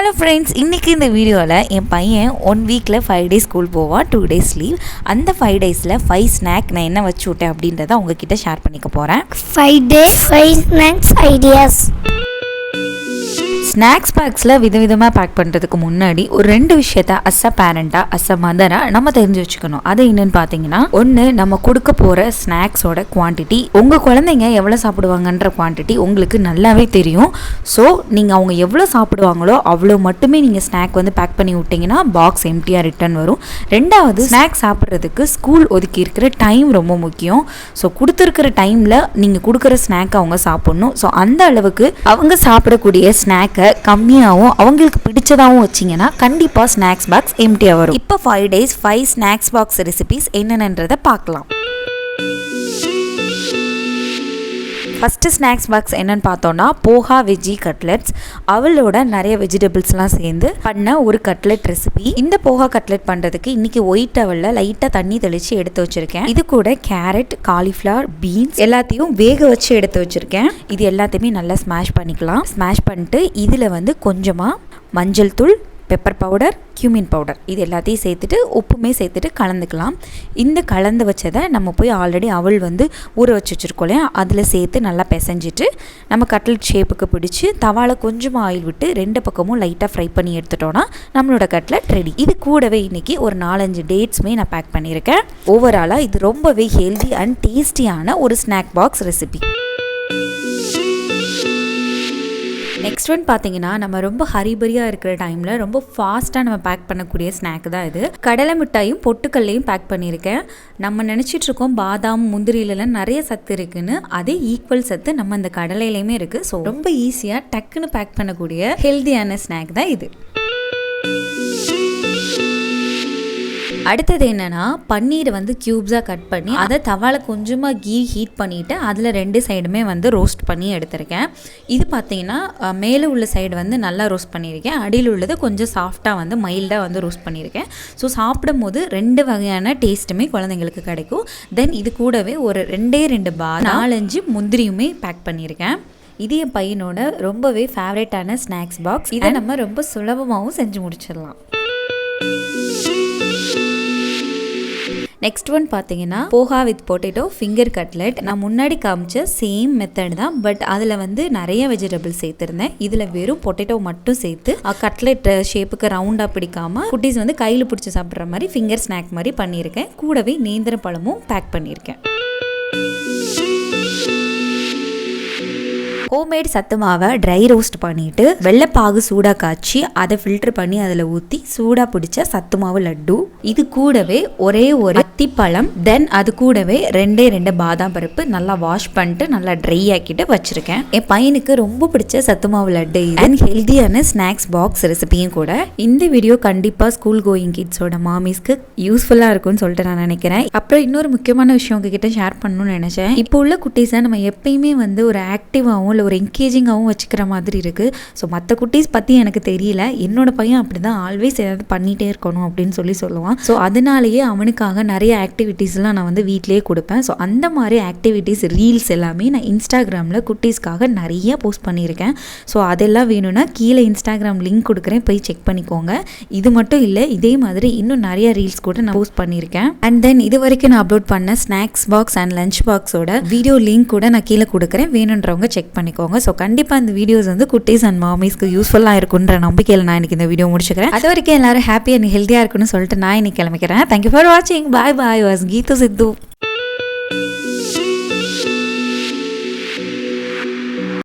Hello friends, இன்றைக்கி இந்த வீடியோவில் என் பையன் 1 வீக்கில் 5 days ஸ்கூல் போவான், 2 days லீவ். அந்த 5 daysல 5 ஸ்நாக் நான் என்ன வச்சு விட்டேன் அப்படின்றத உங்ககிட்ட ஷேர் பண்ணிக்க போகிறேன். 5 days 5 snacks ideas. ஸ்நாக்ஸ் பேக்ஸில் விதவிதமாக பேக் பண்ணுறதுக்கு முன்னாடி ஒரு 2 விஷயத்த அஸ் அ பேரண்டாக அஸ் அ மதராக நம்ம தெரிஞ்சு வச்சுக்கணும். அது என்னன்னு பார்த்தீங்கன்னா, ஒன்று நம்ம கொடுக்க போகிற ஸ்நாக்ஸோட குவான்டிட்டி, உங்கள் குழந்தைங்க எவ்வளோ சாப்பிடுவாங்கன்ற குவான்டிட்டி உங்களுக்கு நல்லாவே தெரியும். ஸோ நீங்கள் அவங்க எவ்வளோ சாப்பிடுவாங்களோ அவ்வளோ மட்டுமே நீங்கள் ஸ்நாக் வந்து பேக் பண்ணி விட்டிங்கன்னா பாக்ஸ் எம்டியாக ரிட்டர்ன் வரும். 2வது, ஸ்நாக்ஸ் சாப்பிட்றதுக்கு ஸ்கூல் ஒதுக்கி இருக்கிற டைம் ரொம்ப முக்கியம். ஸோ கொடுத்துருக்கிற டைமில் நீங்கள் கொடுக்குற ஸ்நாக்கை அவங்க சாப்பிட்ணும். ஸோ அந்த அளவுக்கு அவங்க சாப்பிடக்கூடிய ஸ்நாக்கை கம்மியாகவும் அவங்களுக்கு பிடிச்சதாகவும் வச்சிங்கன்னா கண்டிப்பாக ஸ்நாக்ஸ் பாக்ஸ் எம்டியாக வரும். இப்போ 5 days 5 ஸ்நாக்ஸ் பாக்ஸ் ரெசிபிஸ் என்னென்னன்றதை பார்க்கலாம். ஃபஸ்ட்டு ஸ்நாக்ஸ் பாக்ஸ் என்னென்னு பார்த்தோன்னா, போஹா வெஜ்ஜி கட்லெட்ஸ். அவளோட நிறைய வெஜிடபிள்ஸ்லாம் சேர்ந்து பண்ண ஒரு கட்லெட் ரெசிபி. இந்த போஹா கட்லெட் பண்ணுறதுக்கு இன்றைக்கி ஒயிட் அவலில் லைட்டாக தண்ணி தெளித்து எடுத்து வச்சுருக்கேன். இது கூட கேரட், காலிஃப்ளவர், பீன்ஸ் எல்லாத்தையும் வேக வச்சு எடுத்து வச்சுருக்கேன். இது எல்லாத்தையுமே நல்லா ஸ்மாஷ் பண்ணிக்கலாம். ஸ்மாஷ் பண்ணிட்டு இதில் வந்து கொஞ்சமாக மஞ்சள் தூள், பெப்பர் பவுடர், கியூமின் பவுடர் இது எல்லாத்தையும் சேர்த்துட்டு உப்புமே சேர்த்துட்டு கலந்துக்கலாம். இந்த கலந்து வச்சதை நம்ம போய் ஆல்ரெடி அவல் வந்து ஊற வச்சு வச்சுருக்கோம் இல்லையா, அதில் சேர்த்து நல்லா பிசைஞ்சிட்டு நம்ம கட்லெட் ஷேப்புக்கு பிடிச்சி தவாவில் கொஞ்சமாக ஆயில் விட்டு 2 பக்கமும் லைட்டாக ஃப்ரை பண்ணி எடுத்துட்டோன்னா நம்மளோட கட்லெட் ரெடி. இது கூடவே இன்றைக்கி ஒரு 4-5 டேட்ஸுமே நான் பேக் பண்ணியிருக்கேன். ஓவராலாக இது ரொம்பவே ஹெல்தி அண்ட் டேஸ்டியான ஒரு snack box recipe. Next one பார்த்தீங்கன்னா, நம்ம ரொம்ப ஹரிபரியாக இருக்கிற டைமில் ரொம்ப ஃபாஸ்ட்டாக நம்ம பேக் பண்ணக்கூடிய ஸ்நாக் தான் இது. கடலை மிட்டாயும் பொட்டுக்கல்லையும் பேக் பண்ணியிருக்கேன். நம்ம நினச்சிட்ருக்கோம் பாதாம் முந்திரியிலலாம் நிறைய சத்து இருக்குன்னு, அதே ஈக்குவல் சத்து நம்ம இந்த கடலையிலையுமே இருக்குது. ஸோ ரொம்ப ஈஸியாக டக்குன்னு பேக் பண்ணக்கூடிய ஹெல்தியான ஸ்நாக் தான் இது. அடுத்தது என்னென்னா, பன்னீரை வந்து க்யூப்ஸாக கட் பண்ணி அதை தவாவில் கொஞ்சமாக கீ ஹீட் பண்ணிவிட்டு அதில் 2 சைடுமே வந்து ரோஸ்ட் பண்ணி எடுத்திருக்கேன். இது பார்த்தீங்கன்னா மேலே உள்ள சைடு வந்து நல்லா ரோஸ்ட் பண்ணியிருக்கேன், அடியில் உள்ளது கொஞ்சம் சாஃப்டாக வந்து மைல்டாக வந்து ரோஸ்ட் பண்ணியிருக்கேன். ஸோ சாப்பிடும் போது 2 வகையான டேஸ்ட்டுமே குழந்தைங்களுக்கு கிடைக்கும். தென் இது கூடவே ஒரு 2 பாதாம், 4-5 முந்திரியுமே பேக் பண்ணியிருக்கேன். இது என் பையனோட ரொம்பவே ஃபேவரட்டான ஸ்நாக்ஸ் பாக்ஸ். இதை நம்ம ரொம்ப சுலபமாகவும் செஞ்சு முடிச்சிடலாம். நெக்ஸ்ட் ஒன் பார்த்தீங்கன்னா, poha with potato finger cutlet. நான் முன்னாடி காமிச்ச சேம் மெத்தட் தான், பட் அதில் வந்து நிறைய வெஜிடபிள்ஸ் சேர்த்துருந்தேன். இதில் வெறும் பொட்டேட்டோ மட்டும் சேர்த்து கட்லெட் ஷேப்புக்கு ரவுண்டாக பிடிக்காமல் குட்டீஸ் வந்து கையில் பிடிச்சி சாப்பிட்ற மாதிரி ஃபிங்கர் ஸ்நாக் மாதிரி பண்ணியிருக்கேன். கூடவே நேந்திர பழமும் பேக் பண்ணியிருக்கேன். ஹோம்மேட் சத்து மாவை ட்ரை ரோஸ்ட் பண்ணிவிட்டு வெள்ளைப்பாகு சூடாக காய்ச்சி அதை ஃபில்டர் பண்ணி அதில் ஊற்றி சூடாக பிடிச்ச சத்து மாவு லட்டு. இது கூடவே ஒரே ஒரு அத்திப்பழம், தென் அது கூடவே 2 பாதாம் பருப்பு நல்லா வாஷ் பண்ணிட்டு நல்லா ட்ரை ஆக்கிட்டு வச்சுருக்கேன். என் பையனுக்கு ரொம்ப பிடிச்ச சத்து மாவு லட்டு அண்ட் ஹெல்தியான ஸ்நாக்ஸ் பாக்ஸ் ரெசிபியும் கூட. இந்த வீடியோ கண்டிப்பாக ஸ்கூல் கோயிங் கிட்ஸோட மாமிஸ்க்கு யூஸ்ஃபுல்லாக இருக்கும்னு சொல்லிட்டு நான் நினைக்கிறேன். அப்புறம் இன்னொரு முக்கியமான விஷயம் உங்ககிட்ட ஷேர் பண்ணணும்னு நினச்சேன். இப்போ உள்ள குட்டீஸை நம்ம எப்பயுமே வந்து ஒரு ஆக்டிவாகவும் இல்லை ஒரு என்கேஜிங்காகவும் வச்சுக்கிற மாதிரி இருக்குது. ஸோ மற்ற குட்டீஸ் பற்றி எனக்கு தெரியல, என்னோட பையன் அப்படி தான் ஆல்வேஸ் ஏதாவது பண்ணிகிட்டே இருக்கணும் அப்படின்னு சொல்லுவான். ஸோ அதனாலேயே அவனுக்காக நிறைய ஆக்டிவிட்டீஸ்லாம் நான் வந்து வீட்டிலேயே கொடுப்பேன். ஸோ அந்த மாதிரி ஆக்டிவிட்டீஸ் ரீல்ஸ் எல்லாமே நான் இன்ஸ்டாகிராமில் குட்டீஸ்க்காக நிறைய போஸ்ட் பண்ணியிருக்கேன். ஸோ அதெல்லாம் வேணும்னா கீழே இன்ஸ்டாகிராம் லிங்க் கொடுக்குறேன், போய் செக் பண்ணிக்கோங்க. இது மட்டும் இல்லை, இதே மாதிரி இன்னும் நிறைய ரீல்ஸ் கூட நான் போஸ்ட் பண்ணியிருக்கேன். அண்ட் தென் இது வரைக்கும் நான் அப்லோட் பண்ண ஸ்நாக்ஸ் பாக்ஸ் அண்ட் லஞ்ச் பாக்ஸோட வீடியோ லிங்க் கூட நான் கீழே கொடுக்குறேன், வேணுன்றவங்க செக் பண்ணிக்கோங்க. ஸோ கண்டிப்பாக இந்த வீடியோஸ் வந்து குட்டீஸ் அண்ட் மாமிஸ்க்கு யூஸ்ஃபுல்லாக இருக்குன்ற நம்பிக்கையில் நான் இன்னைக்கு இந்த வீடியோ முடிச்சுக்கிறேன். அது வரைக்கும் எல்லாரும் ஹாப்பி அண்ட் ஹெல்த்தியாக இருக்குன்னு சொல்லிட்டு நான் இன்னைக்கு கிளம்பிக்கிறேன். தேங்க்யூ ஃபார் வாட்சிங். பாய் பாய். வாஸ் கீது சித்து.